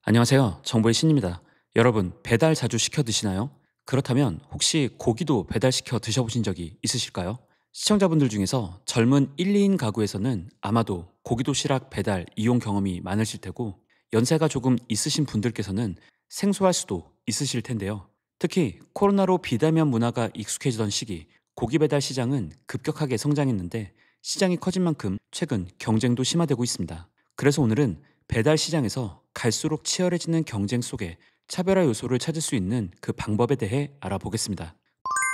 안녕하세요. 정보의 신입니다. 여러분, 배달 자주 시켜 드시나요? 그렇다면 혹시 고기도 배달시켜 드셔보신 적이 있으실까요? 시청자분들 중에서 젊은 1, 2인 가구에서는 아마도 고기 도시락 배달 이용 경험이 많으실 테고, 연세가 조금 있으신 분들께서는 생소할 수도 있으실 텐데요. 특히 코로나로 비대면 문화가 익숙해지던 시기, 고기 배달 시장은 급격하게 성장했는데, 시장이 커진 만큼 최근 경쟁도 심화되고 있습니다. 그래서 오늘은 배달 시장에서 갈수록 치열해지는 경쟁 속에 차별화 요소를 찾을 수 있는 그 방법에 대해 알아보겠습니다.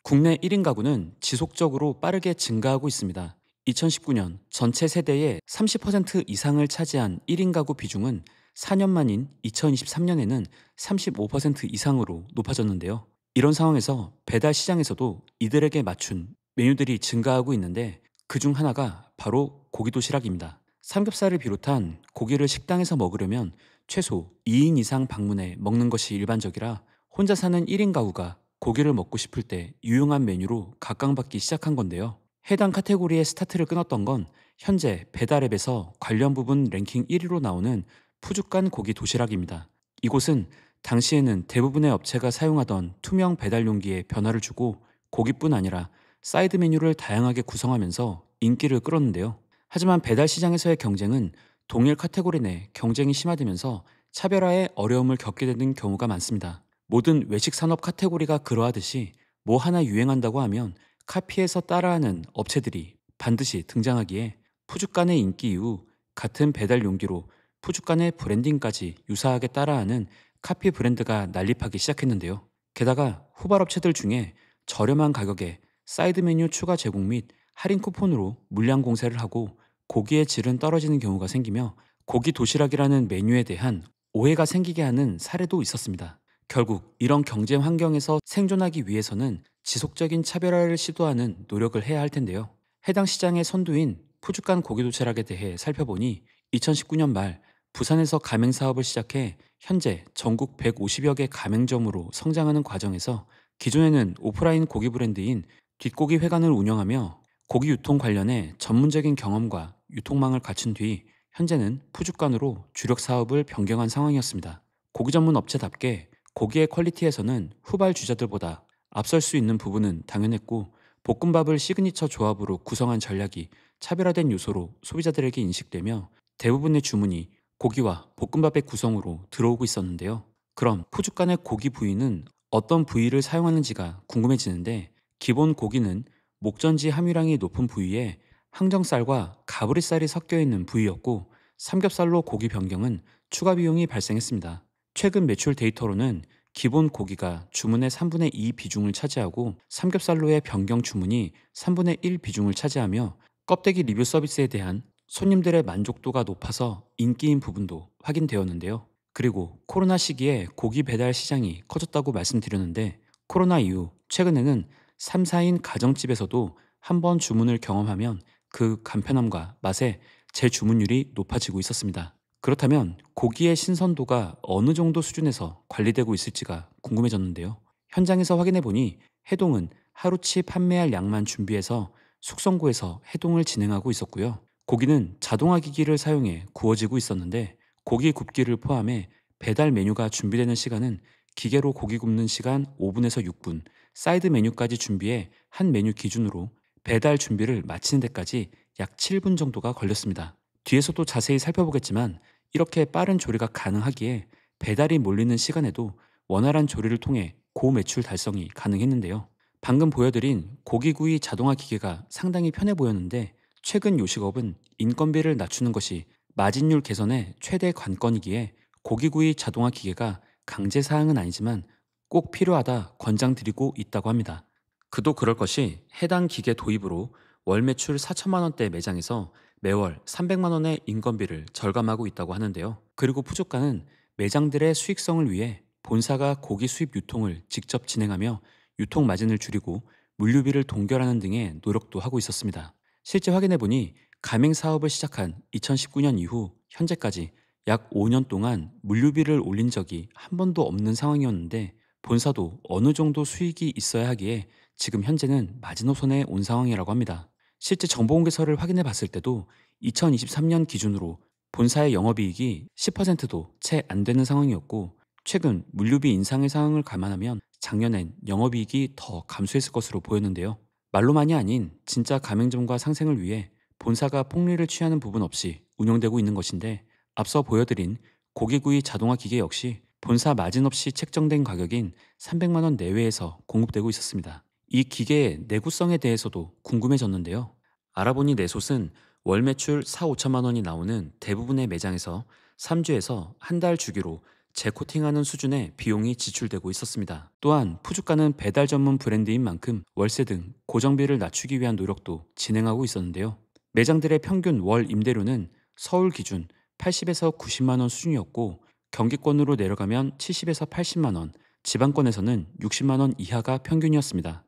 국내 1인 가구는 지속적으로 빠르게 증가하고 있습니다. 2019년 전체 세대의 30% 이상을 차지한 1인 가구 비중은 4년 만인 2023년에는 35% 이상으로 높아졌는데요. 이런 상황에서 배달 시장에서도 이들에게 맞춘 메뉴들이 증가하고 있는데, 그 중 하나가 바로 고기 도시락입니다. 삼겹살을 비롯한 고기를 식당에서 먹으려면 최소 2인 이상 방문해 먹는 것이 일반적이라, 혼자 사는 1인 가구가 고기를 먹고 싶을 때 유용한 메뉴로 각광받기 시작한 건데요. 해당 카테고리의 스타트를 끊었던 건 현재 배달앱에서 관련 부분 랭킹 1위로 나오는 푸주간 고기 도시락입니다. 이곳은 당시에는 대부분의 업체가 사용하던 투명 배달 용기에 변화를 주고, 고기뿐 아니라 사이드 메뉴를 다양하게 구성하면서 인기를 끌었는데요. 하지만 배달 시장에서의 경쟁은 동일 카테고리 내 경쟁이 심화되면서 차별화에 어려움을 겪게 되는 경우가 많습니다. 모든 외식 산업 카테고리가 그러하듯이 뭐 하나 유행한다고 하면 카피해서 따라하는 업체들이 반드시 등장하기에, 푸주간의 인기 이후 같은 배달 용기로 푸주간의 브랜딩까지 유사하게 따라하는 카피 브랜드가 난립하기 시작했는데요. 게다가 후발 업체들 중에 저렴한 가격에 사이드 메뉴 추가 제공 및 할인 쿠폰으로 물량 공세를 하고 고기의 질은 떨어지는 경우가 생기며, 고기 도시락이라는 메뉴에 대한 오해가 생기게 하는 사례도 있었습니다. 결국 이런 경쟁 환경에서 생존하기 위해서는 지속적인 차별화를 시도하는 노력을 해야 할 텐데요. 해당 시장의 선두인 푸주간 고기 도시락에 대해 살펴보니, 2019년 말 부산에서 가맹 사업을 시작해 현재 전국 150여 개 가맹점으로 성장하는 과정에서, 기존에는 오프라인 고기 브랜드인 뒷고기 회관을 운영하며 고기 유통 관련해 전문적인 경험과 유통망을 갖춘 뒤 현재는 푸주간으로 주력 사업을 변경한 상황이었습니다. 고기 전문 업체답게 고기의 퀄리티에서는 후발 주자들보다 앞설 수 있는 부분은 당연했고, 볶음밥을 시그니처 조합으로 구성한 전략이 차별화된 요소로 소비자들에게 인식되며 대부분의 주문이 고기와 볶음밥의 구성으로 들어오고 있었는데요. 그럼 푸주간의 고기 부위는 어떤 부위를 사용하는지가 궁금해지는데, 기본 고기는 목전지 함유량이 높은 부위에 항정살과 가브리살이 섞여 있는 부위였고, 삼겹살로 고기 변경은 추가 비용이 발생했습니다. 최근 매출 데이터로는 기본 고기가 주문의 3분의 2 비중을 차지하고, 삼겹살로의 변경 주문이 3분의 1 비중을 차지하며, 껍데기 리뷰 서비스에 대한 손님들의 만족도가 높아서 인기인 부분도 확인되었는데요. 그리고 코로나 시기에 고기 배달 시장이 커졌다고 말씀드렸는데, 코로나 이후 최근에는 3, 4인 가정집에서도 한 번 주문을 경험하면 그 간편함과 맛에 재주문율이 높아지고 있었습니다. 그렇다면 고기의 신선도가 어느 정도 수준에서 관리되고 있을지가 궁금해졌는데요. 현장에서 확인해 보니 해동은 하루치 판매할 양만 준비해서 숙성고에서 해동을 진행하고 있었고요. 고기는 자동화 기기를 사용해 구워지고 있었는데, 고기 굽기를 포함해 배달 메뉴가 준비되는 시간은 기계로 고기 굽는 시간 5분에서 6분, 사이드 메뉴까지 준비해 한 메뉴 기준으로 배달 준비를 마치는 데까지 약 7분 정도가 걸렸습니다. 뒤에서도 자세히 살펴보겠지만, 이렇게 빠른 조리가 가능하기에 배달이 몰리는 시간에도 원활한 조리를 통해 고매출 달성이 가능했는데요. 방금 보여드린 고기구이 자동화 기계가 상당히 편해 보였는데, 최근 요식업은 인건비를 낮추는 것이 마진율 개선의 최대 관건이기에 고기구이 자동화 기계가 강제 사항은 아니지만 꼭 필요하다 권장드리고 있다고 합니다. 그도 그럴 것이, 해당 기계 도입으로 월 매출 4천만 원대 매장에서 매월 300만 원의 인건비를 절감하고 있다고 하는데요. 그리고 푸주간은 매장들의 수익성을 위해 본사가 고기 수입 유통을 직접 진행하며 유통 마진을 줄이고 물류비를 동결하는 등의 노력도 하고 있었습니다. 실제 확인해보니 가맹 사업을 시작한 2019년 이후 현재까지 약 5년 동안 물류비를 올린 적이 한 번도 없는 상황이었는데, 본사도 어느 정도 수익이 있어야 하기에 지금 현재는 마지노선에 온 상황이라고 합니다. 실제 정보공개서를 확인해 봤을 때도 2023년 기준으로 본사의 영업이익이 10%도 채 안 되는 상황이었고, 최근 물류비 인상의 상황을 감안하면 작년엔 영업이익이 더 감소했을 것으로 보였는데요. 말로만이 아닌 진짜 가맹점과 상생을 위해 본사가 폭리를 취하는 부분 없이 운영되고 있는 것인데, 앞서 보여드린 고기구이 자동화 기계 역시 본사 마진 없이 책정된 가격인 300만 원 내외에서 공급되고 있었습니다. 이 기계의 내구성에 대해서도 궁금해졌는데요. 알아보니 내솥은 월 매출 4, 5천만 원이 나오는 대부분의 매장에서 3주에서 한 달 주기로 재코팅하는 수준의 비용이 지출되고 있었습니다. 또한 푸주카는 배달 전문 브랜드인 만큼 월세 등 고정비를 낮추기 위한 노력도 진행하고 있었는데요. 매장들의 평균 월 임대료는 서울 기준 80에서 90만 원 수준이었고, 경기권으로 내려가면 70에서 80만 원, 지방권에서는 60만 원 이하가 평균이었습니다.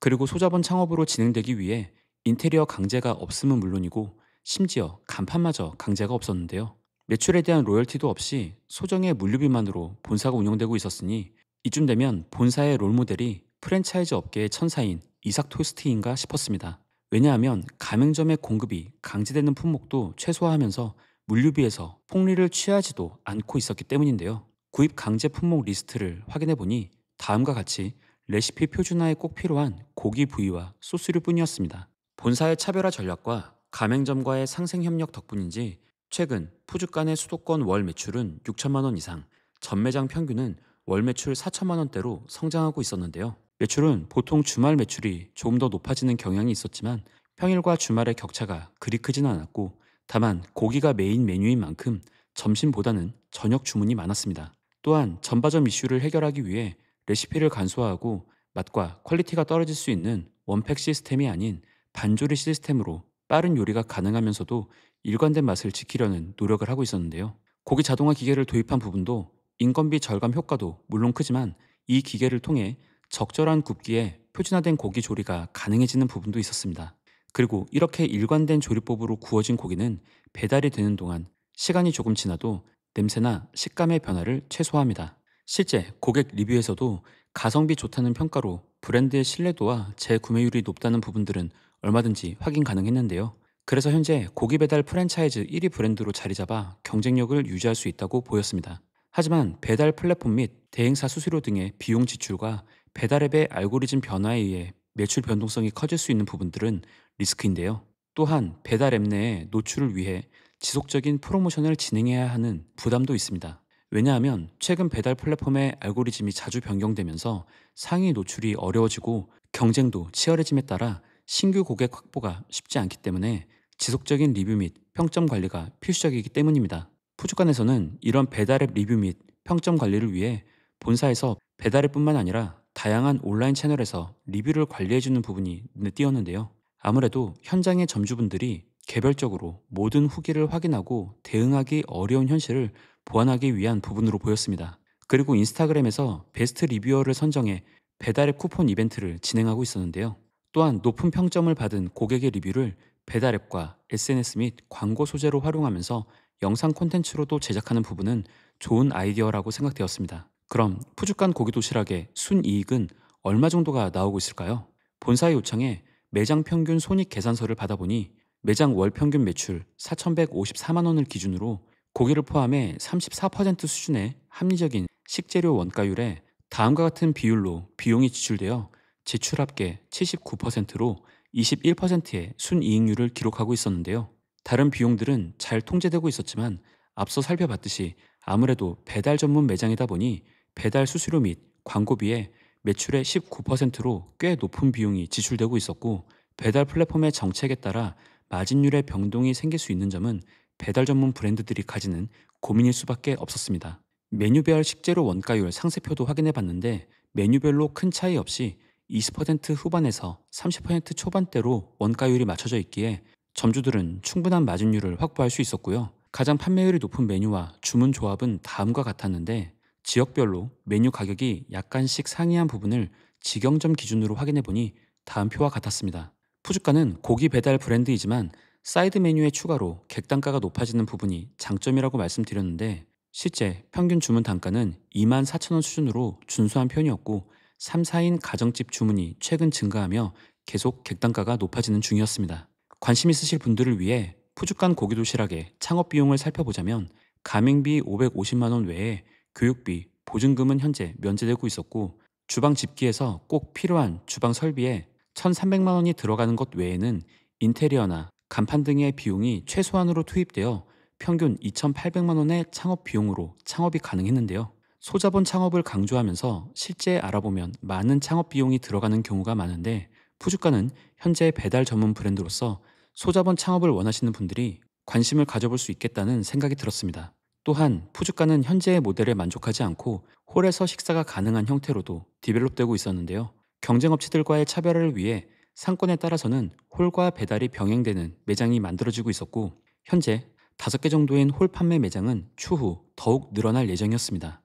그리고 소자본 창업으로 진행되기 위해 인테리어 강제가 없음은 물론이고 심지어 간판마저 강제가 없었는데요. 매출에 대한 로열티도 없이 소정의 물류비만으로 본사가 운영되고 있었으니, 이쯤 되면 본사의 롤모델이 프랜차이즈 업계의 천사인 이삭 토스트인가 싶었습니다. 왜냐하면 가맹점의 공급이 강제되는 품목도 최소화하면서 물류비에서 폭리를 취하지도 않고 있었기 때문인데요. 구입 강제 품목 리스트를 확인해 보니 다음과 같이 레시피 표준화에 꼭 필요한 고기 부위와 소스류 뿐이었습니다. 본사의 차별화 전략과 가맹점과의 상생 협력 덕분인지 최근 푸주간의 수도권 월 매출은 6천만 원 이상, 전매장 평균은 월 매출 4천만 원대로 성장하고 있었는데요. 매출은 보통 주말 매출이 조금 더 높아지는 경향이 있었지만 평일과 주말의 격차가 그리 크지는 않았고, 다만 고기가 메인 메뉴인 만큼 점심보다는 저녁 주문이 많았습니다. 또한 전바점 이슈를 해결하기 위해 레시피를 간소화하고 맛과 퀄리티가 떨어질 수 있는 원팩 시스템이 아닌 반조리 시스템으로 빠른 요리가 가능하면서도 일관된 맛을 지키려는 노력을 하고 있었는데요. 고기 자동화 기계를 도입한 부분도 인건비 절감 효과도 물론 크지만 이 기계를 통해 적절한 굽기에 표준화된 고기 조리가 가능해지는 부분도 있었습니다. 그리고 이렇게 일관된 조리법으로 구워진 고기는 배달이 되는 동안 시간이 조금 지나도 냄새나 식감의 변화를 최소화합니다. 실제 고객 리뷰에서도 가성비 좋다는 평가로 브랜드의 신뢰도와 재구매율이 높다는 부분들은 얼마든지 확인 가능했는데요. 그래서 현재 고기 배달 프랜차이즈 1위 브랜드로 자리 잡아 경쟁력을 유지할 수 있다고 보였습니다. 하지만 배달 플랫폼 및 대행사 수수료 등의 비용 지출과 배달 앱의 알고리즘 변화에 의해 매출 변동성이 커질 수 있는 부분들은 리스크인데요. 또한 배달 앱 내의 노출을 위해 지속적인 프로모션을 진행해야 하는 부담도 있습니다. 왜냐하면 최근 배달 플랫폼의 알고리즘이 자주 변경되면서 상위 노출이 어려워지고 경쟁도 치열해짐에 따라 신규 고객 확보가 쉽지 않기 때문에 지속적인 리뷰 및 평점 관리가 필수적이기 때문입니다. 푸주간에서는 이런 배달앱 리뷰 및 평점 관리를 위해 본사에서 배달앱뿐만 아니라 다양한 온라인 채널에서 리뷰를 관리해주는 부분이 눈에 띄었는데요. 아무래도 현장의 점주분들이 개별적으로 모든 후기를 확인하고 대응하기 어려운 현실을 보완하기 위한 부분으로 보였습니다. 그리고 인스타그램에서 베스트 리뷰어를 선정해 배달앱 쿠폰 이벤트를 진행하고 있었는데요. 또한 높은 평점을 받은 고객의 리뷰를 배달앱과 SNS 및 광고 소재로 활용하면서 영상 콘텐츠로도 제작하는 부분은 좋은 아이디어라고 생각되었습니다. 그럼 푸주간 고기 도시락의 순이익은 얼마 정도가 나오고 있을까요? 본사의 요청에 매장 평균 손익 계산서를 받아보니 매장 월 평균 매출 4,154만 원을 기준으로 고기를 포함해 34% 수준의 합리적인 식재료 원가율에 다음과 같은 비율로 비용이 지출되어 지출 합계 79%로 21%의 순이익률을 기록하고 있었는데요. 다른 비용들은 잘 통제되고 있었지만 앞서 살펴봤듯이 아무래도 배달 전문 매장이다 보니 배달 수수료 및 광고비에 매출의 19%로 꽤 높은 비용이 지출되고 있었고, 배달 플랫폼의 정책에 따라 마진율의 변동이 생길 수 있는 점은 배달 전문 브랜드들이 가지는 고민일 수밖에 없었습니다. 메뉴별 식재료 원가율 상세표도 확인해 봤는데 메뉴별로 큰 차이 없이 20% 후반에서 30% 초반대로 원가율이 맞춰져 있기에 점주들은 충분한 마진율을 확보할 수 있었고요. 가장 판매율이 높은 메뉴와 주문 조합은 다음과 같았는데 지역별로 메뉴 가격이 약간씩 상이한 부분을 직영점 기준으로 확인해 보니 다음 표와 같았습니다. 푸주카는 고기 배달 브랜드이지만 사이드 메뉴의 추가로 객단가가 높아지는 부분이 장점이라고 말씀드렸는데 실제 평균 주문 단가는 24,000원 수준으로 준수한 편이었고 3, 4인 가정집 주문이 최근 증가하며 계속 객단가가 높아지는 중이었습니다. 관심 있으실 분들을 위해 푸주간 고기 도시락의 창업 비용을 살펴보자면 가맹비 550만 원 외에 교육비, 보증금은 현재 면제되고 있었고 주방 집기에서 꼭 필요한 주방 설비에 1,300만 원이 들어가는 것 외에는 인테리어나 간판 등의 비용이 최소한으로 투입되어 평균 2,800만 원의 창업 비용으로 창업이 가능했는데요. 소자본 창업을 강조하면서 실제 알아보면 많은 창업 비용이 들어가는 경우가 많은데 푸주가는 현재 배달 전문 브랜드로서 소자본 창업을 원하시는 분들이 관심을 가져볼 수 있겠다는 생각이 들었습니다. 또한 푸주가는 현재의 모델에 만족하지 않고 홀에서 식사가 가능한 형태로도 디벨롭되고 있었는데요. 경쟁업체들과의 차별화를 위해 상권에 따라서는 홀과 배달이 병행되는 매장이 만들어지고 있었고 현재 5개 정도인 홀 판매 매장은 추후 더욱 늘어날 예정이었습니다.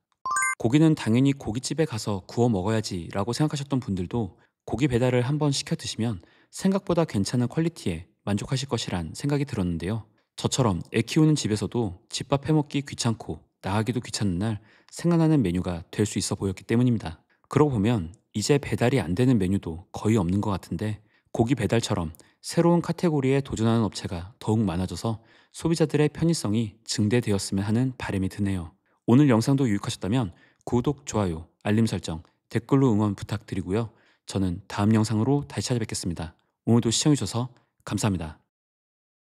고기는 당연히 고깃집에 가서 구워 먹어야지 라고 생각하셨던 분들도 고기 배달을 한번 시켜 드시면 생각보다 괜찮은 퀄리티에 만족하실 것이란 생각이 들었는데요. 저처럼 애 키우는 집에서도 집밥 해먹기 귀찮고 나가기도 귀찮은 날 생각나는 메뉴가 될 수 있어 보였기 때문입니다. 그러고 보면 이제 배달이 안 되는 메뉴도 거의 없는 것 같은데 고기 배달처럼 새로운 카테고리에 도전하는 업체가 더욱 많아져서 소비자들의 편의성이 증대되었으면 하는 바람이 드네요. 오늘 영상도 유익하셨다면 구독, 좋아요, 알림 설정, 댓글로 응원 부탁드리고요. 저는 다음 영상으로 다시 찾아뵙겠습니다. 오늘도 시청해주셔서 감사합니다.